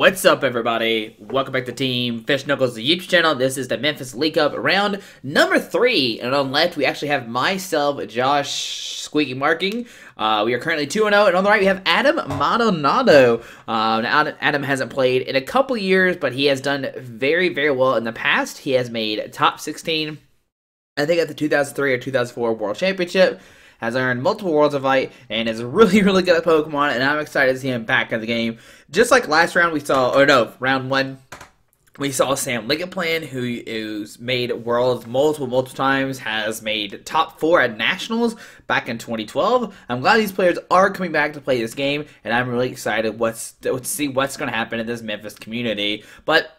What's up, everybody? Welcome back to Team Fish Knuckles, the YouTube channel. This is the Memphis League Cup round number 3. And on left, we actually have myself, Josh Squeaky Marking. We are currently 2-0. And on the right, we have Adam Maldonado. Now, Adam hasn't played in a couple years, but he has done very, very well in the past. He has made top 16, I think, at the 2003 or 2004 World Championship. Has earned multiple Worlds of Light, and is really, really good at Pokemon, and I'm excited to see him back in the game. Just like last round we saw, or no, round 1, we saw Sam Licketplan, who's made Worlds multiple times, has made top 4 at Nationals back in 2012. I'm glad these players are coming back to play this game, and I'm really excited to see what's going to happen in this Memphis community. But,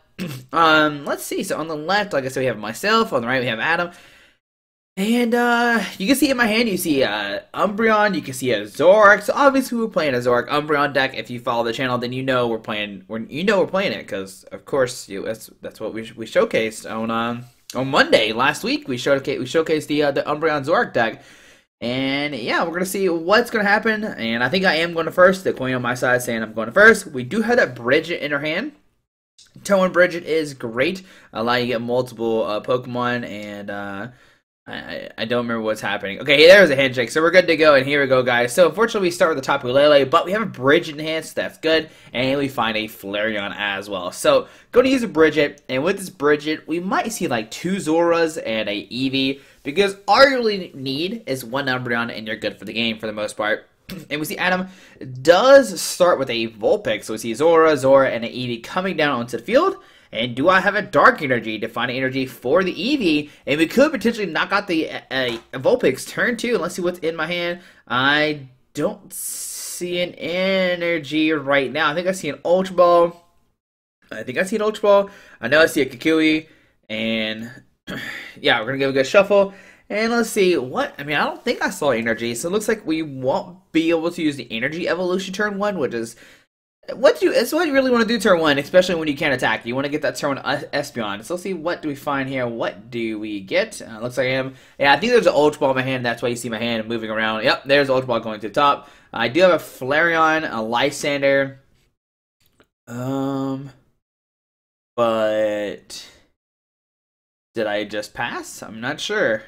let's see, so on the left, like I said, we have myself, on the right we have Adam. And, you can see in my hand, you see, Umbreon, you can see a Zoroark. So obviously we're playing a Zoroark Umbreon deck. If you follow the channel, then you know we're playing it, because, of course, that's what we showcased on Monday last week. We showcased the Umbreon Zoroark deck. And, yeah, we're gonna see what's gonna happen. And I think I am going to first. The coin on my side saying I'm going to first. We do have that Bridget in our hand. Turn 1 Bridget is great. Allow you to get multiple, Pokemon, and, I don't remember what's happening. Okay, there's a handshake, so we're good to go, and here we go, guys. So, unfortunately, we start with the Tapu Lele, but we have a Bridget in hand, so that's good, and we find a Flareon as well. So, going to use a Bridget, and with this Bridget, we might see, like, 2 Zoras and a Eevee, because all you really need is 1 Umbreon, and you're good for the game, for the most part. And we see Adam does start with a Vulpix, so we see Zora, and an Eevee coming down onto the field. And do I have a Dark Energy, Defining Energy for the Eevee? And we could potentially knock out the Vulpix turn 2. Let's see what's in my hand. I don't see an Energy right now. I think I see an Ultra Ball. I know I see a Kukui. And yeah, we're going to give it a good shuffle. And let's see what, I don't think I saw Energy. So it looks like we won't be able to use the Energy Evolution turn 1, which is it's what you really want to do turn 1, especially when you can't attack. You want to get that turn 1 Espeon. So let's see, what do we find here? What do we get? Looks like I think there's an Ultra Ball in my hand. That's why you see my hand moving around. Yep, there's Ultra Ball going to the top. I do have a Flareon, a Lysander. But did I just pass? I'm not sure.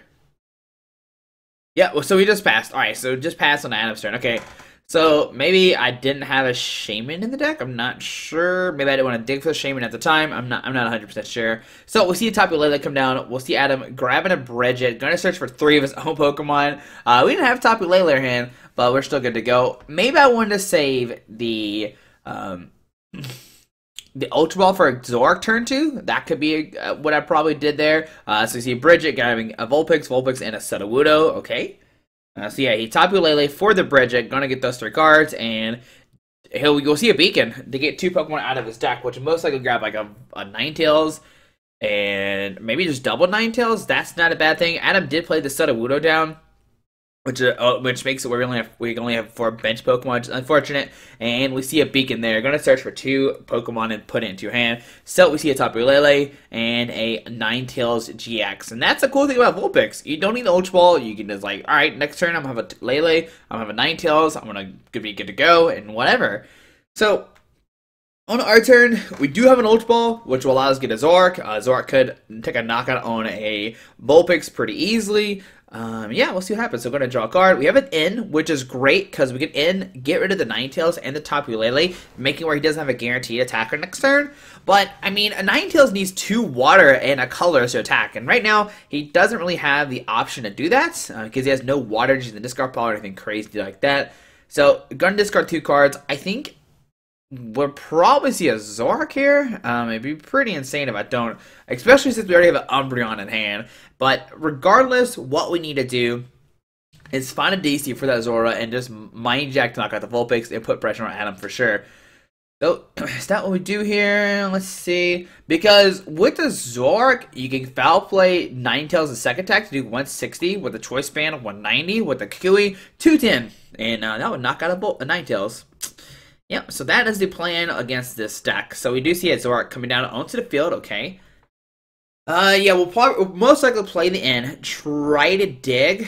Yeah, well, so we just passed. Alright, so just passed on Adam's turn. Okay. So, maybe I didn't have a Shaman in the deck. I'm not sure. Maybe I didn't want to dig for the Shaman at the time. I'm not 100% sure. So, we'll see a Tapu Lele come down. We'll see Adam grabbing a Bridget. Going to search for 3 of his own Pokemon. We didn't have Tapu Lele in hand, but we're still good to go. Maybe I wanted to save the Ultra Ball for Zoroark turn 2. That could be what I probably did there. So, you see Bridget grabbing a Vulpix, and a Sudowoodo. Okay. So yeah, he Tapu Lele for the Bridget, gonna get those 3 cards, and you'll see a Beacon to get 2 Pokemon out of his deck, which will most likely grab like a Ninetales, and maybe just double Ninetales. That's not a bad thing. Adam did play the Sudowoodo down, which makes it where we only have 4 bench Pokemon, which is unfortunate. And we see a Beacon there. Gonna search for 2 Pokemon and put it into your hand. So we see a Tapu Lele and a Ninetales GX, and that's the cool thing about Vulpix. You don't need the Ultra Ball. You can just all right, next turn I'm gonna have a Lele, I'm gonna have a Ninetales, I'm gonna be good to go, and whatever. So on our turn, we do have an Ultra Ball, which will allow us to get a Zoroark. Zoroark could take a knockout on a Vulpix pretty easily. Yeah, we'll see what happens. So we're going to draw a card. We have an N, which is great, because we can get rid of the Ninetales and the Tapu Lele, making where he doesn't have a guaranteed attacker next turn. But, a Ninetales needs 2 water and a color to attack, and right now, he doesn't really have the option to do that, because he has no water, just the discard pile or anything crazy like that. So, going to discard 2 cards. I think we'll probably see a Zoroark here. It'd be pretty insane if I don't, especially since we already have an Umbreon in hand. But regardless, what we need to do is find a DC for that Zora and just Mind Jack to knock out the Vulpix and put pressure on Adam for sure. So, is that what we do here? Let's see. Because with the Zoroark, you can foul play Ninetales the second attack to do 160 with a choice span of 190 with the Kukui 210. And that would knock out a Ninetales. Yep, so that is the plan against this deck. So we do see a Zoroark coming down onto the field, okay. Yeah, we'll most likely play the N, try to dig,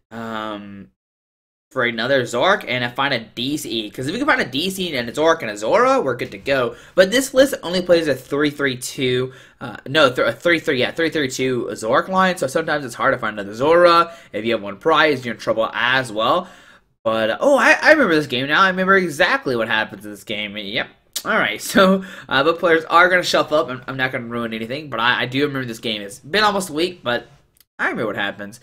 for for another Zoroark and I find a DCE. Because if we can find a DCE and a Zoroark and a Zora, we're good to go. But this list only plays a 3-3-2, a 3-3-2 Zoroark line. So sometimes it's hard to find another Zora. If you have one prize, you're in trouble as well. But, I remember this game now. I remember exactly what happens in this game. Yep. Alright, so, but players are going to shuffle up. I'm not going to ruin anything, but I do remember this game. It's been almost a week, but I remember what happens.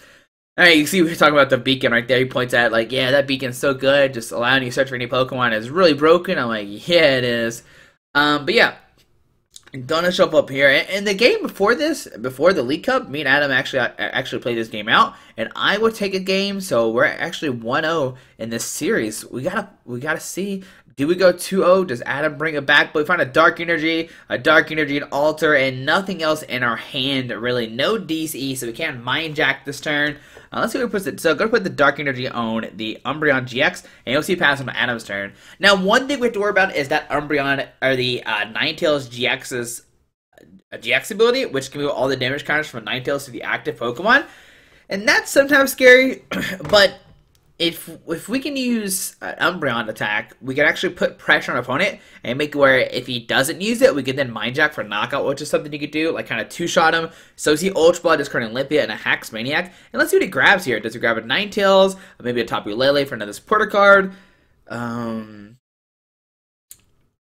Alright, you see we're talking about the beacon right there. He points at, like, yeah, that beacon's so good, just allowing you to search for any Pokemon is really broken. I'm like, yeah, it is. But yeah, gonna show up here. And the game before this, before the League Cup, me and Adam actually played this game out, and I would take a game, so we're actually 1-0 in this series. We gotta see. Do we go 2-0? Does Adam bring it back? But we find a Dark Energy, an Alter, and nothing else in our hand, really. No DCE, so we can't Mind Jack this turn. Let's see where he puts it. So I'm going to put the Dark Energy on the Umbreon GX, and you'll see pass on Adam's turn. Now, one thing we have to worry about is that Umbreon, or the Ninetales GX's GX ability, which can move all the damage counters from Ninetales to the active Pokemon. And that's sometimes scary, but if we can use an Umbreon attack, we can actually put pressure on our opponent and make it where if he doesn't use it, we can then Mind Jack for knockout, which is something you could do, like kind of two-shot him. So see Ultra Ball, Discard Olympia, and a Hax Maniac. And let's see what he grabs here. Does he grab a Ninetales, maybe a Tapu Lele for another supporter card?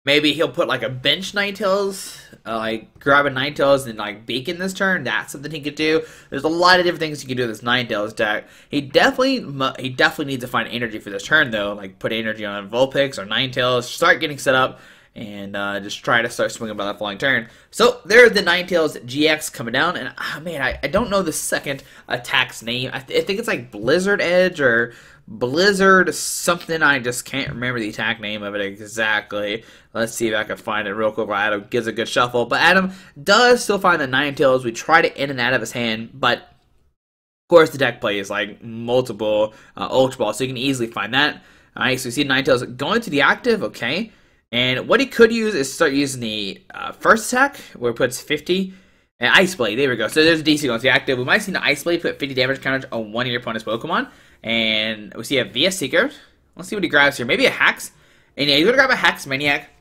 Maybe he'll put like a bench Ninetales, like grab a Ninetales and like Beacon this turn. That's something he could do. There's a lot of different things he can do with this Ninetales deck. He definitely needs to find energy for this turn though. Like put energy on Vulpix or Ninetales, start getting set up, and just try to start swinging by that following turn. So there's the Ninetales GX coming down, and man, I don't know the second attack's name. I think it's like Blizzard Edge or Blizzard something. I just can't remember the attack name of it exactly. Let's see if I can find it real quick while Adam gives a good shuffle. But Adam does still find the Ninetales. We try to in and out of his hand, but of course the deck plays like multiple Ultra Balls, so you can easily find that. Alright, so we see Ninetales going to the active, okay. And what he could use is start using the first attack, where it puts 50. And Ice Blade, there we go. So there's a DC going to the active. We might see the Ice Blade put 50 damage counter on one of your opponent's Pokemon. And we see a VS Seeker. Let's see what he grabs here. Maybe a Hax. And yeah, he's going to grab a Hax Maniac.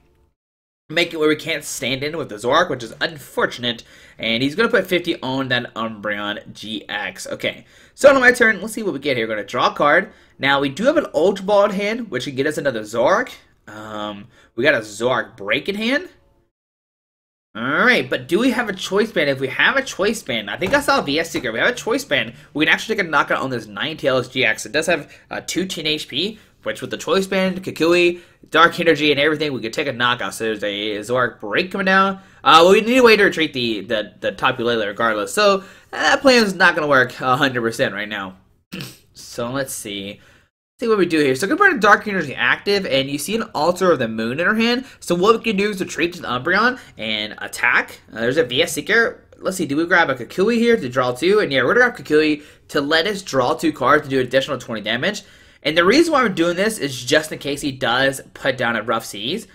Make it where we can't stand in with the Zoroark, which is unfortunate. And he's going to put 50 on that Umbreon GX. Okay, so on my turn, let's see what we get here. We're going to draw a card. Now, we do have an Ultra Ball in hand, which can get us another Zoroark. We got a Zoroark Break in hand. Alright, but do we have a Choice Band? If we have a Choice Band, I think I saw a VS Seeker. We have a Choice Band. We can actually take a knockout on this Ninetales GX. It does have 210 HP, which with the Choice Band, Kukui, Dark Energy, and everything, we could take a knockout. So there's a Zoroark Break coming down. Well, we need a way to retreat the Tapu Lele regardless. So that plan is not going to work 100% right now. So let's see. See what we do here. So we're going to put a Dark Energy active, and you see an Altar of the Moon in her hand. So what we can do is retreat to the Umbreon and attack. There's a VS Seeker. Let's see, do we grab a Kukui here to draw 2? And yeah, we're going to grab Kukui to let us draw 2 cards to do additional 20 damage. And the reason why we're doing this is just in case he does put down a Rough Seas.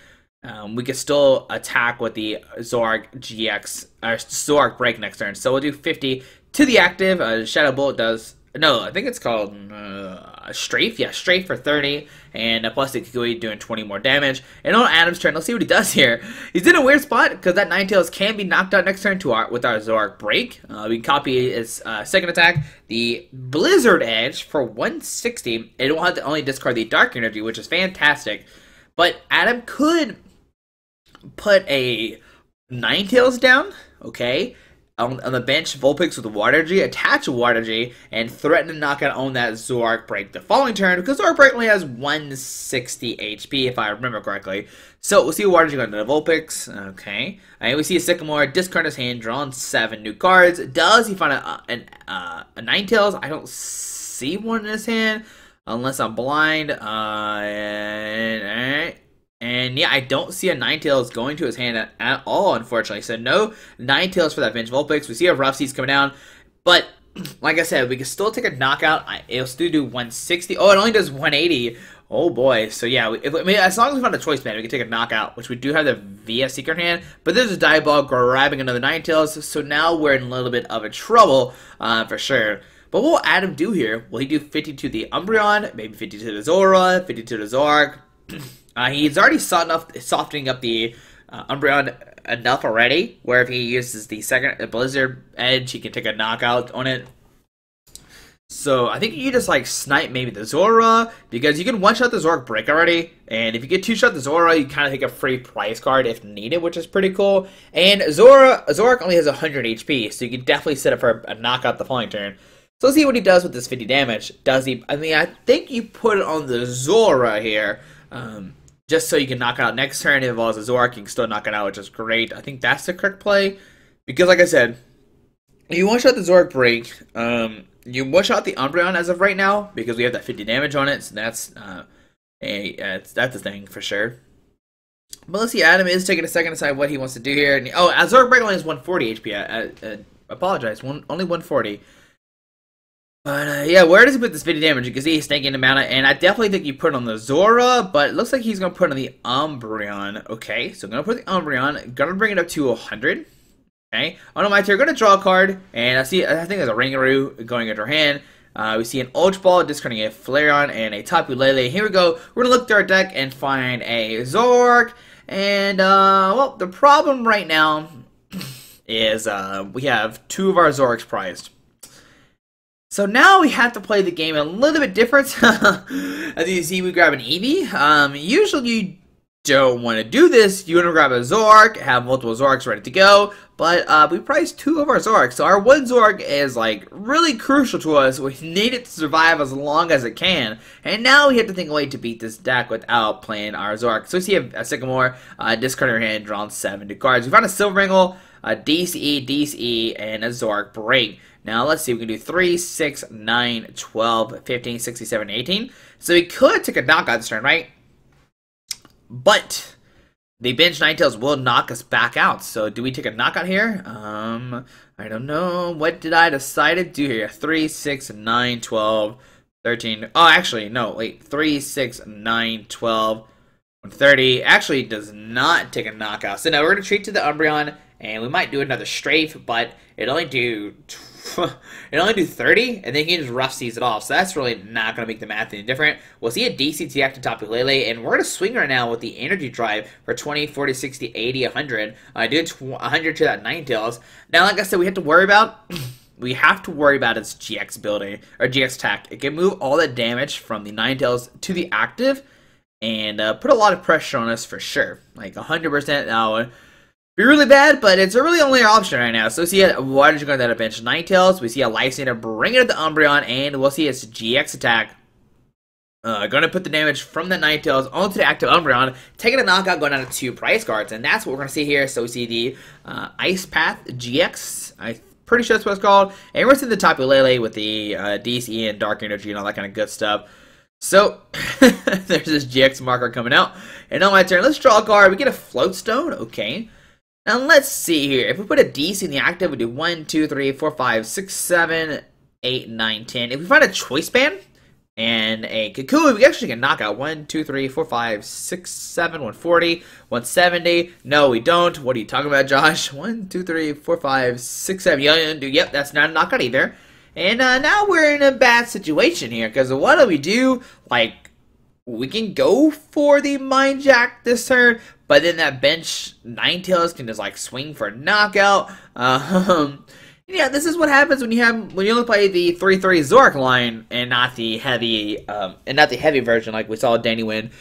We could still attack with the Zoroark GX, or Zoroark Break next turn. So we'll do 50 to the active. Shadow Bolt does... No, I think it's called Strafe. Yeah, Strafe for 30, and plus the Kukui doing 20 more damage. And on Adam's turn, let's see what he does here. He's in a weird spot because that Ninetales can be knocked out next turn with our Zoroark Break. We can copy his second attack, the Blizzard Edge for 160, and it won't have to only discard the Dark Energy, which is fantastic. But Adam could put a Ninetales down, okay, on the bench, Vulpix with Water Energy, attach a Water Energy, and threaten to knock out on that Zoroark Break the following turn, because Zoroark Break only has 160 HP, if I remember correctly. So we'll see Water Energy going to the Vulpix, okay. And we see a Sycamore, discard his hand, drawn 7 new cards. Does he find a Ninetales? I don't see one in his hand, unless I'm blind. And yeah, I don't see a Ninetales going to his hand at all, unfortunately. So no Ninetales for that Venge Vulpix. We see a Rough Seas coming down. But, like I said, we can still take a knockout. It'll still do 160. Oh, it only does 180. Oh, boy. So, yeah, as long as we find a Choice Band, we can take a knockout, which we do have the VS Seeker in hand. But there's a Diaball grabbing another Ninetales. So now we're in a little bit of a trouble, for sure. But what will Adam do here? Will he do 50 to the Umbreon, maybe 50 to the Zora, 50 to the Zoroark? He's already softening up the Umbreon enough already, where if he uses the second Blizzard Edge, he can take a knockout on it. So I think you just like snipe maybe the Zora, because you can one-shot the Zoroark break already, and if you get two-shot the Zora, you kind of take a free prize card if needed, which is pretty cool. And Zoroark only has 100 HP, so you can definitely set up for a knockout the following turn. So let's see what he does with this 50 damage. Does he? I mean, I think you put it on the Zora here, just so you can knock it out next turn. If it involves a Zoroark, you can still knock it out, which is great. I think that's the correct play, because like I said, you one-shot the Zoroark break. You one-shot the Umbreon as of right now, because we have that 50 damage on it, so that's that's the thing for sure. But let's see, Adam is taking a second to decide what he wants to do here. And, oh, Zoroark break only has 140 HP. I apologize, only 140. But yeah, where does he put this 50 damage? You can see he's thinking about it, and I definitely think you put it on the Zora, but it looks like he's going to put it on the Umbreon. Okay, so I'm going to put the Umbreon, going to bring it up to 100. Okay, on my turn, going to draw a card, and I think there's a Ringaroo going into our hand. We see an Ultra Ball, discarding a Flareon, and a Tapu Lele. Here we go. We're going to look through our deck and find a Zoroark, and, well, the problem right now is we have two of our Zoroarks prized. So now we have to play the game a little bit different. As you see, we grab an Eevee. Usually you don't want to do this. You want to grab a Zoroark, have multiple Zoroarks ready to go, but we priced two of our Zoroarks. So our one Zoroark is like really crucial to us. We need it to survive as long as it can. And now we have to think of a way to beat this deck without playing our Zoroark. So we see a Sycamore, discard our hand, drawn 7 new cards. We found a Silverringle, a DCE, and a Zoroark break. Now, let's see, we can do 3, 6, 9, 12, 15, 16, 17, 18. So we could take a knockout this turn, right? But the bench Ninetales will knock us back out. So do we take a knockout here? I don't know. What did I decide to do here? 3, 6, 9, 12, 13. Oh, actually, no, wait. 3, 6, 9, 12, 30. Actually, does not take a knockout. So now we're going to treat to the Umbreon, and we might do another strafe, but it only do 30, and then he can just rough seize it off. So that's really not going to make the math any different. We'll see a DC to active Tapu Lele, and we're going to swing right now with the Energy Drive for 20, 40, 60, 80, 100. I do 100 to that Ninetales. Now, like I said, we have to worry about its GX ability, or GX attack. It can move all that damage from the Ninetales to the active, and put a lot of pressure on us for sure. Like 100% now. Be really bad, but it's really only our option right now. So we see a Water Dragon that a bench Ninetales. We see a Lysander bring it to the Umbreon, and we'll see its GX attack. Going to put the damage from the Ninetales onto the active Umbreon, taking a knockout, going down to 2 prize cards, and that's what we're going to see here. So we see the Ice Path GX. I'm pretty sure that's what it's called. And we're seeing the Tapu Lele with the DC and Dark Energy and all that kind of good stuff. So, there's this GX marker coming out. And on my turn, let's draw a card. We get a Float Stone. Okay. Now, let's see here. If we put a DC in the active, we do 1, 2, 3, 4, 5, 6, 7, 8, 9, 10. If we find a Choice Band and a Kakui, we actually can knock out 1, 2, 3, 4, 5, 6, 7, 140, 170. No, we don't. What are you talking about, Josh? 1, 2, 3, 4, 5, 6, 7. Yep, that's not a knockout either. And now we're in a bad situation here, because what do we do? Like, we can go for the Mind Jack this turn, but then that bench Ninetales can just like swing for a knockout. Yeah, this is what happens when you only play the 3-3 Zoroark line and not the heavy version like we saw Danny win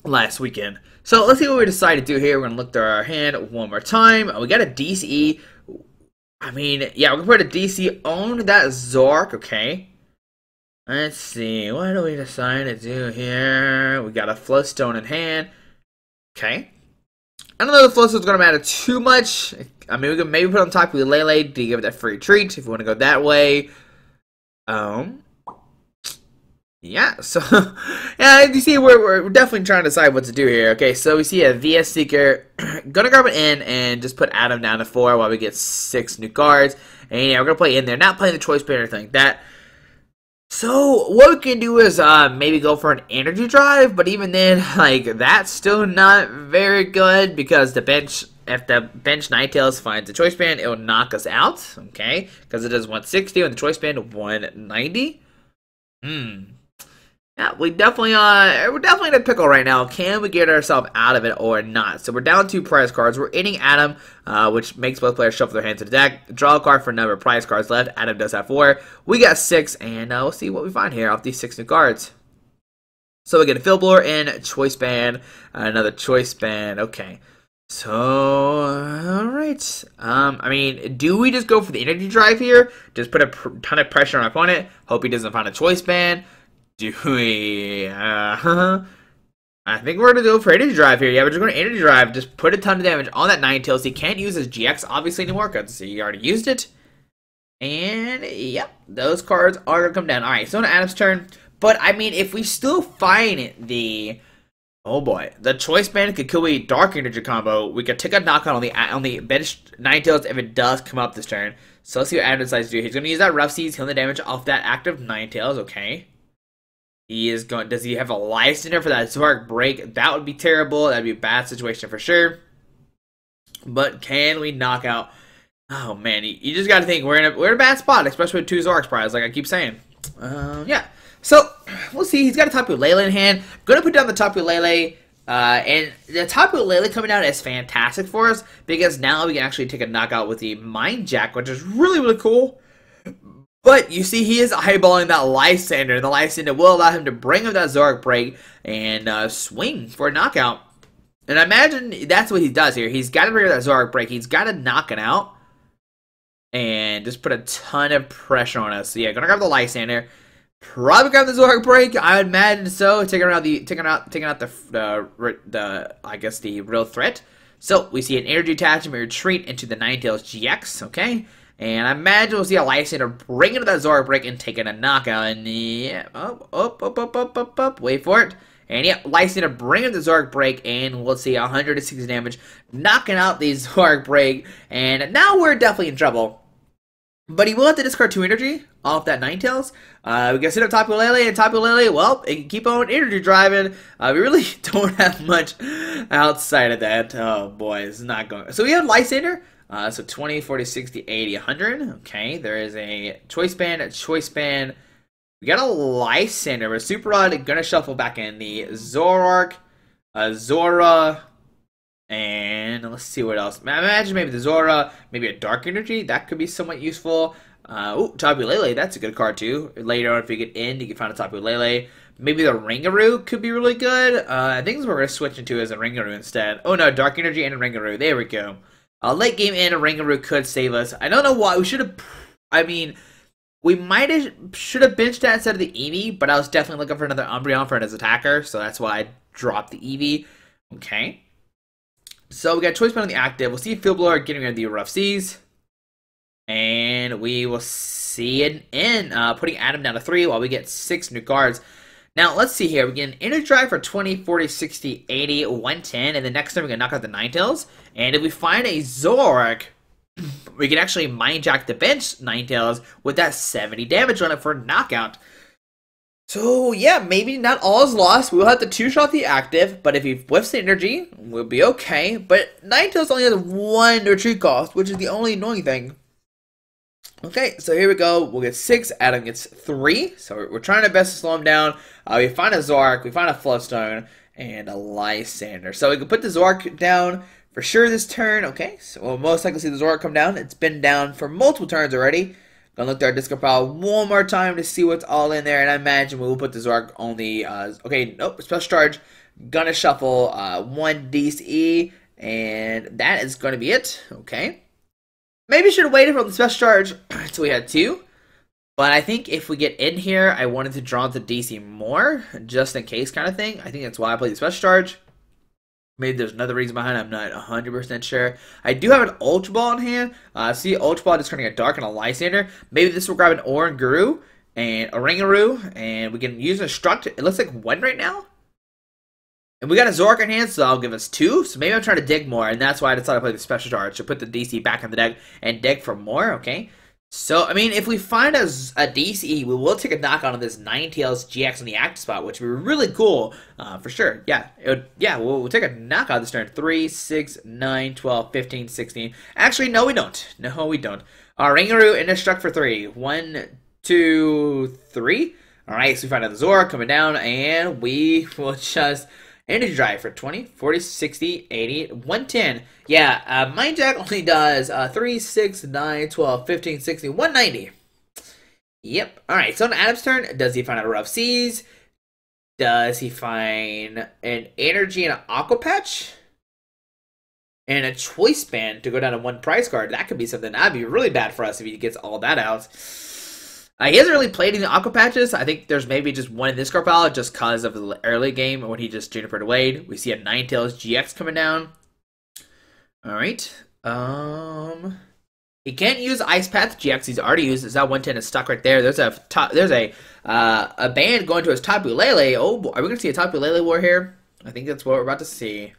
last weekend. So let's see what we decide to do here. We're gonna look through our hand one more time. We got a DCE. I mean, yeah, we're gonna put a DC on that Zoroark. Okay. Let's see, what do we decide to do here? We got a Float Stone in hand. Okay. I don't know if the Float Stone's going to matter too much. I mean, we can maybe put on top of the Lele to give it that free treat if you want to go that way. Yeah, so, yeah, you see, we're definitely trying to decide what to do here. Okay, so we see a VS Seeker. Gonna grab it in and just put Adam down to 4 while we get 6 new cards. And yeah, we're going to play in there. Not playing the Choice Band or anything like that. So, what we can do is maybe go for an Energy Drive, but even then, like, that's still not very good because the bench if the bench Ninetales finds a Choice Band, it will knock us out, okay? Because it does 160 and the Choice Band 190. Yeah, we're definitely in a pickle right now. Can we get ourselves out of it or not? So we're down 2 prize cards. We're hitting Adam, which makes both players shuffle their hands to the deck. Draw a card for a number of prize cards left. Adam does have 4. We got 6, and we'll see what we find here off these 6 new cards. So we get a Field Blower and Choice Band, another Choice Band. Okay. So, alright. I mean, do we just go for the Energy Drive here? Just put a ton of pressure on our opponent. Hope he doesn't find a Choice Band. Do we, I think we're going to go for Energy Drive here. Yeah, we're just going to Energy Drive. Just put a ton of damage on that Ninetales. He can't use his GX, obviously, anymore, because he already used it. And, yep, those cards are going to come down. Alright, so on Adam's turn. But, I mean, if we still find the, oh boy, the Choice Band could kill a Dark Energy combo. We could take a knockout on the bench Ninetales if it does come up this turn. So let's see what Adam decides to do. He's going to use that Rough Seas, heal the damage off that active Ninetales, okay. He is going. Does he have a Life Center for that Zoroark break? That would be terrible. That'd be a bad situation for sure. But can we knock out? Oh man, you just got to think we're in a bad spot, especially with 2 Zoroark prize, like I keep saying. Yeah. So we'll see. He's got a Tapu Lele in hand. Gonna put down the Tapu Lele. And the Tapu Lele coming out is fantastic for us because now we can actually take a knockout with the Mind Jack, which is really cool. But, you see, he is eyeballing that Lysander, and the Lysander will allow him to bring up that Zoroark break and swing for a knockout. And I imagine that's what he does here. He's got to bring up that Zoroark break. He's got to knock it out and just put a ton of pressure on us. So, yeah, gonna grab the Lysander. Probably grab the Zoroark break. I would imagine so. Taking out the I guess the real threat. So, we see an energy attachment retreat into the Ninetales GX, okay? And I imagine we'll see a Lysander bring into that Zoroark break and taking a knockout. And yeah, up. Wait for it. And yeah, Lysander bring in the Zoroark break, and we'll see 160 damage, knocking out the Zoroark break. And now we're definitely in trouble. But he will have to discard 2 energy off that Ninetales. We can set up Tapu Lele, and Tapu Lele, well, it can keep on energy driving. We really don't have much outside of that. Oh boy, it's not going. So we have Lysander. So 20, 40, 60, 80, 100. Okay, there is a Choice Band, We got a Lysander. We're Super Rod, gonna shuffle back in the Zoroark, Zora, and let's see what else. I imagine maybe the Zora, maybe a Dark Energy. That could be somewhat useful. Tapu Lele, that's a good card too. Later on, if you get in, you can find a Tapu Lele. Maybe the Ringaroo could be really good. I think this is what we're gonna switch into as a Ringaroo instead. Oh no, Dark Energy and a Ringaroo. There we go. Late game in, a Ringaroo could save us. I don't know why. We should have... I mean, we should have benched that instead of the Eevee, but I was definitely looking for another Umbreon for his attacker, so that's why I dropped the Eevee. Okay. So we got Choice Band on the active. We'll see Field Blower getting rid of the Rough Seas. And we will see an in, putting Adam down to 3 while we get 6 new cards. Now, let's see here. We get an Energy Drive for 20, 40, 60, 80, 110, and the next time we're going to knock out the Ninetales. And if we find a Zoroark, we can actually Mind Jack the bench Ninetales with that 70 damage on it for a knockout. So, yeah, maybe not all is lost. We'll have to 2-shot the active, but if he whiffs the energy, we'll be okay. But Ninetales only has 1 retreat cost, which is the only annoying thing. Okay, so here we go. We'll get 6. Adam gets 3. So we're trying our best to slow him down. We find a Zoroark, we find a Floodstone, and a Lysander. So we can put the Zoroark down for sure this turn. Okay, so we'll most likely see the Zoroark come down. It's been down for multiple turns already. Gonna look through our discard pile one more time to see what's all in there. And I imagine we will put the Zoroark on the... okay, nope, special charge. Gonna shuffle 1 DCE, and that is going to be it. Okay. Maybe should have waited for the special charge until we had 2. But I think if we get in here, I wanted to draw the DC more, just in case kind of thing. I think that's why I played the special charge. Maybe there's another reason behind it. I'm not 100% sure. I do have an Ultra Ball in hand. See, Ultra Ball just turning a Dark and a Lysander. Maybe this will grab an Oranguru and a Ringaroo, and we can use a Struct. It looks like 1 right now. And we got a Zoroark in hand, so that'll give us 2. So maybe I'm trying to dig more, and that's why I decided to play the special charge to put the DC back in the deck and dig for more, okay? So, I mean, if we find a DCE, we will take a knockout on this Ninetales GX on the active spot, which would be really cool, for sure. Yeah, we'll take a knockout this turn. 3, 6, 9, 12, 15, 16. Actually, no, we don't. No, we don't. Ringaroo Indestruct for 3. 1, 2, 3. Alright, so we find out the Zoroark coming down, and we will just Energy Drive for 20, 40, 60, 80, 110. Yeah, Mind Jack only does 3, 6, 9, 12, 15, 16, 190. Yep. Alright, so on Adam's turn, does he find a Rough Seas? Does he find an Energy and an Aqua Patch? And a Choice Band to go down to 1 prize card? That could be something. That'd be really bad for us if he gets all that out. He hasn't really played any Aqua Patches. I think there's maybe just one in this card pile just because of the early game when he just Junipered away. We see a Ninetales GX coming down. Alright. He can't use Ice Path GX. He's already used. His 110 is stuck right there. There's a band going to his Tapu Lele. Oh, boy. Are we going to see a Tapu Lele war here? I think that's what we're about to see.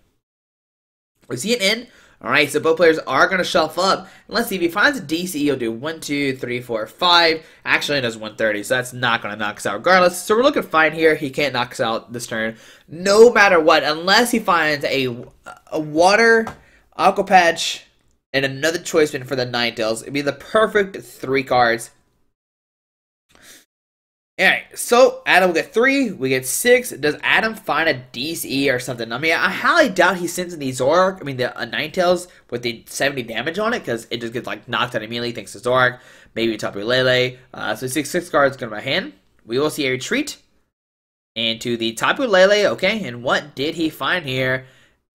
We see it in. Alright, so both players are going to shuffle up. And let's see, if he finds a DC, he'll do 1, 2, 3, 4, 5. Actually, it does 130, so that's not going to knock us out regardless. So we're looking fine here. He can't knock us out this turn, no matter what, unless he finds a Water, Aqua Patch, and another Choice Band for the Ninetales. It'd be the perfect 3 cards. Alright, so Adam will get 3, we get 6. Does Adam find a DCE or something? I mean, I highly doubt he sends in the Zoroark, the Ninetales with the 70 damage on it, because it just gets like knocked out immediately thanks to Zoroark. Maybe Tapu Lele. So 6 cards go to my hand. We will see a retreat into the Tapu Lele. Okay, and what did he find here?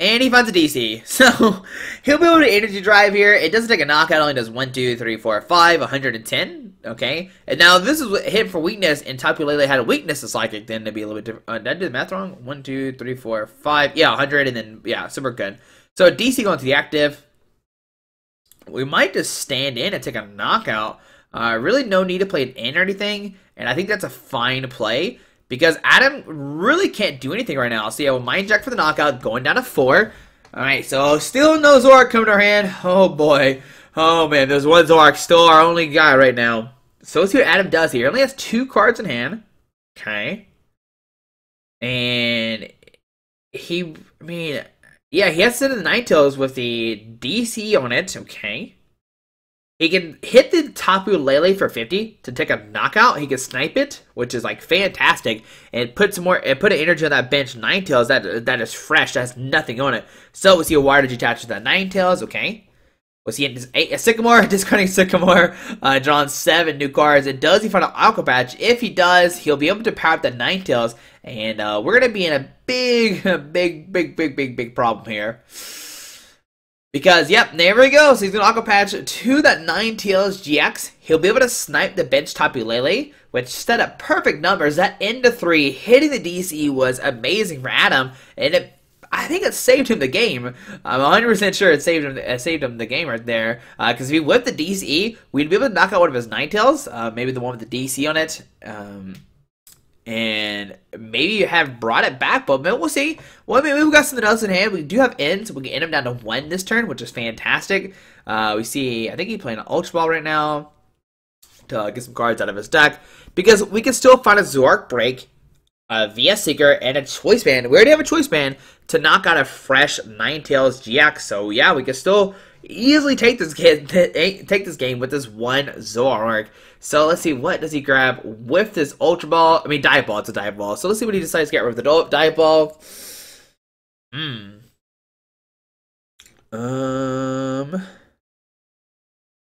And he finds a DC. So he'll be able to Energy Drive here. It doesn't take a knockout, only does 1, 2, 3, 4, 5, 110. Okay. And now this is hit for weakness, and Tapu Lele had a weakness to Psychic, then it'd be a little bit different. Did I do the math wrong? 1, 2, 3, 4, 5. Yeah, 100, and then, yeah, super good. So DC going to the active. We might just stand in and take a knockout. Really no need to play it in or anything, and I think that's a fine play. Because Adam really can't do anything right now. So yeah, we'll Mind Jack for the knockout, going down to 4. Alright, so still no Zoroark coming to our hand. Oh boy. Oh man, there's one Zoroark, still our only guy right now. So let's see what Adam does here. He only has 2 cards in hand. Okay. And he has to send the Ninetales with the DC on it. Okay. He can hit the Tapu Lele for 50 to take a knockout. He can snipe it, which is like fantastic, and put an energy on that bench Ninetales that is fresh, that has nothing on it. So we'll see a Water detached to that Ninetales. Okay. We'll see a Sycamore, discarding Sycamore, drawing 7 new cards. And does he find an Aqua Patch? If he does, he'll be able to power up the Ninetales, and we're gonna be in a big problem here. Because, yep, there we go. So he's going to Aqua Patch to that Ninetales GX. He'll be able to snipe the bench Tapu Lele, which set up perfect numbers. That end of 3, hitting the DC was amazing for Adam, and I think it saved him the game. I'm 100% sure it saved him the game right there. Because if he whipped the DCE, we'd be able to knock out one of his Ninetales, maybe the one with the DC on it. And maybe you have brought it back, but we'll see. Well, maybe we got something else in hand. We do have ends, so we can end him down to 1 this turn, which is fantastic. We see, I think he's playing an Ultra Ball right now to get some cards out of his deck, because we can still find a Zoroark break, a VS Seeker, and a Choice Band. We already have a Choice Band to knock out a fresh Ninetales GX. So yeah, we can still easily take this game with this one Zoroark. So let's see, what does he grab with this Ultra Ball? Dive Ball. It's a Dive Ball. So let's see what he decides to get rid of the Dive Ball.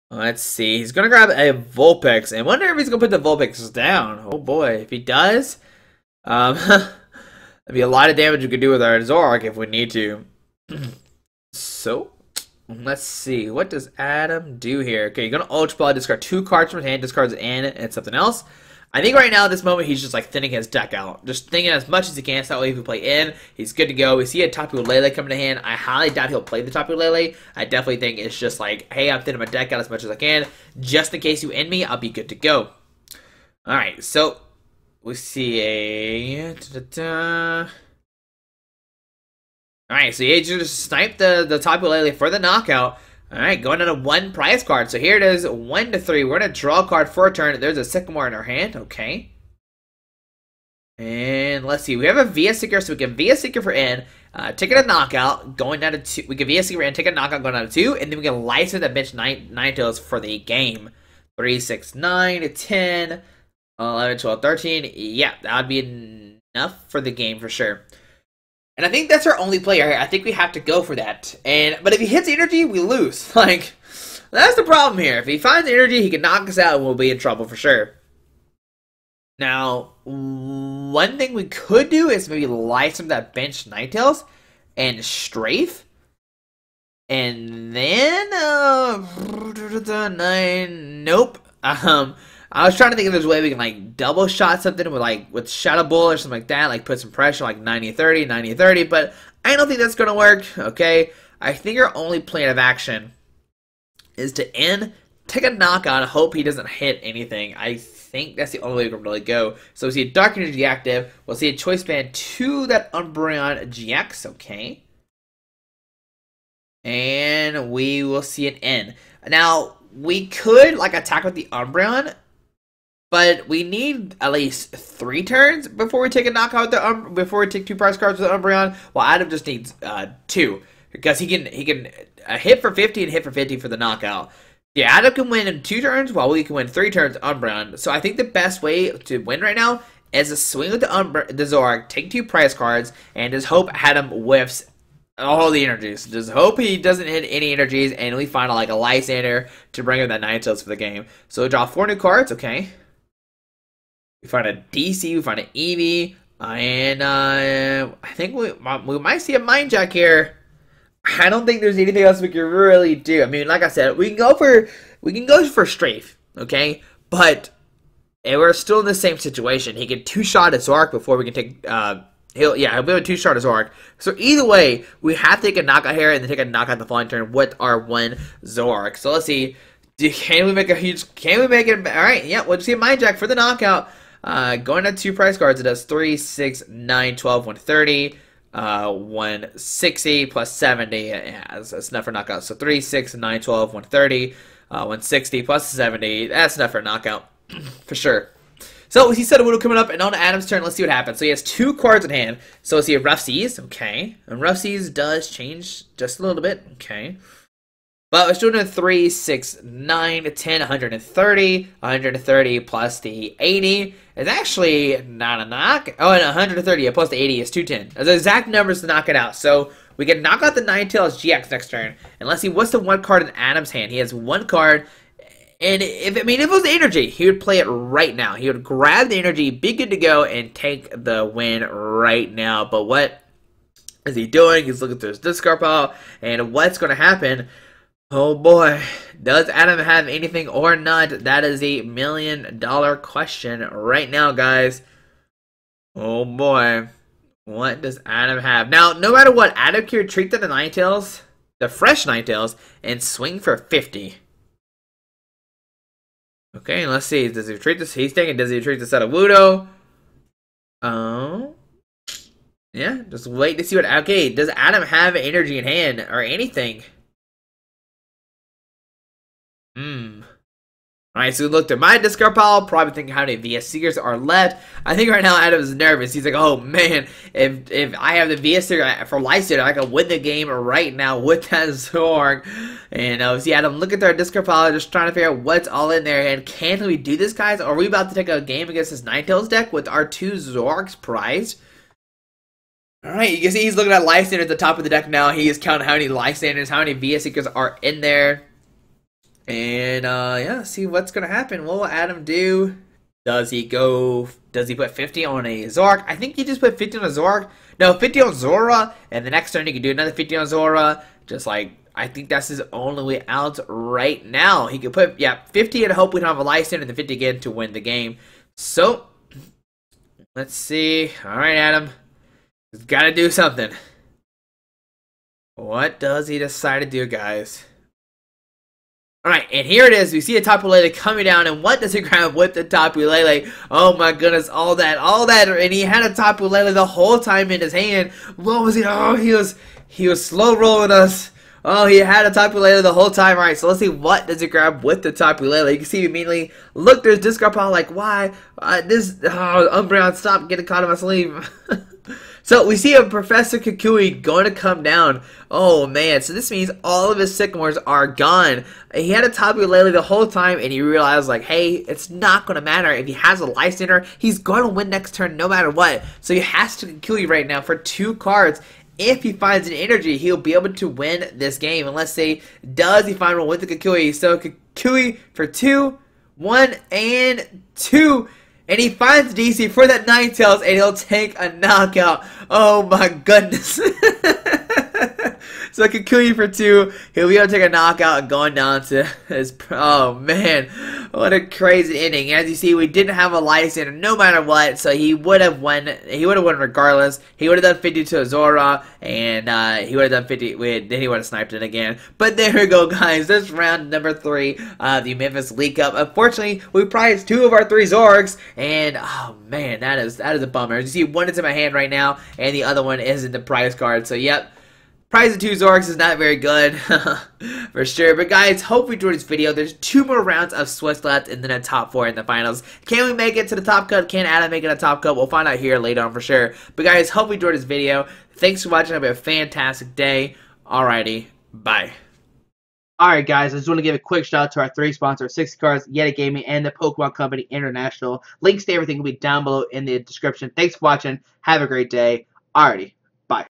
Let's see. He's gonna grab a Vulpix, and wonder if he's gonna put the Vulpix down. Oh boy, if he does, that'd be a lot of damage we could do with our Zoroark if we need to. So let's see. What does Adam do here? Okay, you're gonna Ultra Ball, discard 2 cards from his hand, discards it in, and something else. I think right now at this moment he's just like thinning his deck out, just thinking as much as he can. So that way if we play in, he's good to go. We see a Tapu Lele coming to hand. I highly doubt he'll play the Tapu Lele. I definitely think it's just like, hey, I'm thinning my deck out as much as I can, just in case you end me. I'll be good to go. All right, so we see a. All right, so he just sniped the Tapu Lele for the knockout. Alright, going on to 1 prize card. So here it is, 1 to 3. We're going to draw a card for a turn. There's a Sycamore in our hand. Okay. And let's see. We have a VS Seeker, so we can VS Seeker for N. Taking a knockout, going down to 2. We can VS Seeker and take a knockout, going down to 2. And then we can license that bench Ninetales for the game. 3, 6, 9, 10, 11, 12, 13. Yeah, that would be enough for the game for sure. And I think that's our only player here. I think we have to go for that. But if he hits energy, we lose. Like, that's the problem here. If he finds energy, he can knock us out and we'll be in trouble for sure. Now, one thing we could do is maybe license that bench Ninetales and strafe. And then, nope. I was trying to think if there's a way we can like double shot something with Shadow Bull or something like that, like put some pressure like 90-30, 90-30, but I don't think that's gonna work. Okay, I think our only plan of action is to take a knockout, and hope he doesn't hit anything. I think that's the only way we can really go. So we see a Dark Energy active. We'll see a Choice Band to that Umbreon GX. Okay, and we will see an N. Now we could like attack with the Umbreon. But we need at least 3 turns before we take a knockout with before we take 2 prize cards with the Umbreon. Well, Adam just needs 2 because he can hit for 50 and hit for 50 for the knockout. Yeah, Adam can win in 2 turns while we can win 3 turns Umbreon. So I think the best way to win right now is to swing with the Zoroark, take 2 prize cards, and just hope Adam whiffs all the energies. Just hope he doesn't hit any energies, and we find like a Lysander to bring in that Ninetales for the game. So we draw 4 new cards. Okay. We find a DC, we find an Eevee, and I think we might see a Mind Jack here. I don't think there's anything else we can really do. I mean, like I said, we can go for strafe, okay? But we're still in the same situation. He can 2-shot his Zoroark before we can take he'll be able to 2-shot his Zoroark. So either way, we have to take a knockout here and then take a knockout the following turn with our 1 Zoroark. So let's see. Can we make it? All right, yeah, we'll just see a Mind Jack for the knockout. Going to 2 prize cards, it does 3, 6, 9, 12, 130, 160 plus 70. Yeah, that's enough for knockout. So 3, 6, 9, 12, 130, 160 plus 70. That's enough for a knockout for sure. So he said a Woodoo coming up, and on to Adam's turn. Let's see what happens. So he has 2 cards in hand. So let's see a Rough Seas. Okay, and Rough Seas does change just a little bit. Okay. But we're still doing 3, 6, 9, 10, 130. 130 plus the 80 is actually not a knock. Oh, and 130 plus the 80 is 210. The exact numbers to knock it out. So we can knock out the Ninetales GX next turn. And let's see, what's the 1 card in Adam's hand? He has 1 card. And if it was the energy, he would play it right now. He would grab the energy, be good to go, and take the win right now. But what is he doing? He's looking through his discard pile. And what's going to happen? Oh boy, does Adam have anything or not? That is a $1 million question right now, guys. Oh boy, what does Adam have? Now, no matter what, Adam can retreat to the Ninetales, the fresh Ninetales, and swing for 50. Okay, let's see. Does he retreat this? He's thinking, does he retreat this out of Woodoo? Oh. Yeah, just wait to see what. Okay, does Adam have energy in hand or anything? Alright, so we looked at my discard pile, probably thinking how many VS Seekers are left. I think right now Adam's nervous. He's like, oh man, if I have the VS Seeker for Lysander, I can win the game right now with that Zoroark. And see, Adam, look at our discard pile, just trying to figure out what's all in there. And can we do this, guys? Are we about to take a game against this Ninetales deck with our 2 Zoroarks prized? Alright, you can see he's looking at Lysander at the top of the deck now. He is counting how many Lysanders, how many VS Seekers are in there. And, yeah, see what's going to happen. What will Adam do? Does he put 50 on a Zoroark? I think he just put 50 on a Zoroark. No, 50 on Zora, and the next turn he can do another 50 on Zora. Just like, I think that's his only way out right now. He could put, yeah, 50 and hope we don't have a Lysander, and then 50 again to win the game. So, let's see. Alright, Adam. He's got to do something. What does he decide to do, guys? Alright, and here it is. We see a Tapu Lele coming down, and what does he grab with the Tapu Lele? Oh my goodness, all that, and he had a Tapu Lele the whole time in his hand. What was he? Oh, he was slow rolling us. Oh, he had a Tapu Lele the whole time. All right, so let's see what does it grab with the Tapu Lele. You can see immediately, look, there's discard pile. Like, why? Umbreon, stop getting caught in my sleeve. So we see a Professor Kukui going to come down. Oh man, so this means all of his Sycamores are gone. He had a Tapu Lele the whole time and he realized like, hey, it's not going to matter. If he has a Lysander, he's going to win next turn no matter what. So he has to Kukui right now for 2 cards. If he finds an energy, he'll be able to win this game. And let's see, does he find one with the Kukui? So Kukui for 2, 1, and 2. And he finds DC for that Ninetales, and he'll take a knockout. Oh my goodness. So Kukui for 2, he'll be able to take a knockout and going down to his... Oh man, what a crazy ending. As you see, we didn't have a Lysander no matter what, so he would have won. He would have won regardless. He would have done 50 to a Zoroark, and he would have done 50. Then he would have sniped it again. But there we go, guys. This round number 3 of the Memphis League Cup. Unfortunately, we prized 2 of our 3 Zoroarks, and oh man, that is a bummer. As you see, one is in my hand right now, and the other one is in the prize card. So yep. Prize of 2 Zoroarks is not very good, for sure. But guys, hope you enjoyed this video. There's 2 more rounds of Swiss left, and then a top 4 in the finals. Can we make it to the top cut? Can Adam make it a top cut? We'll find out here later on for sure. But guys, hope you enjoyed this video. Thanks for watching. Have a fantastic day. Alrighty, bye. Alright guys, I just want to give a quick shout out to our 3 sponsors, 60 Cards, Yeti Gaming, and the Pokemon Company International. Links to everything will be down below in the description. Thanks for watching. Have a great day. Alrighty.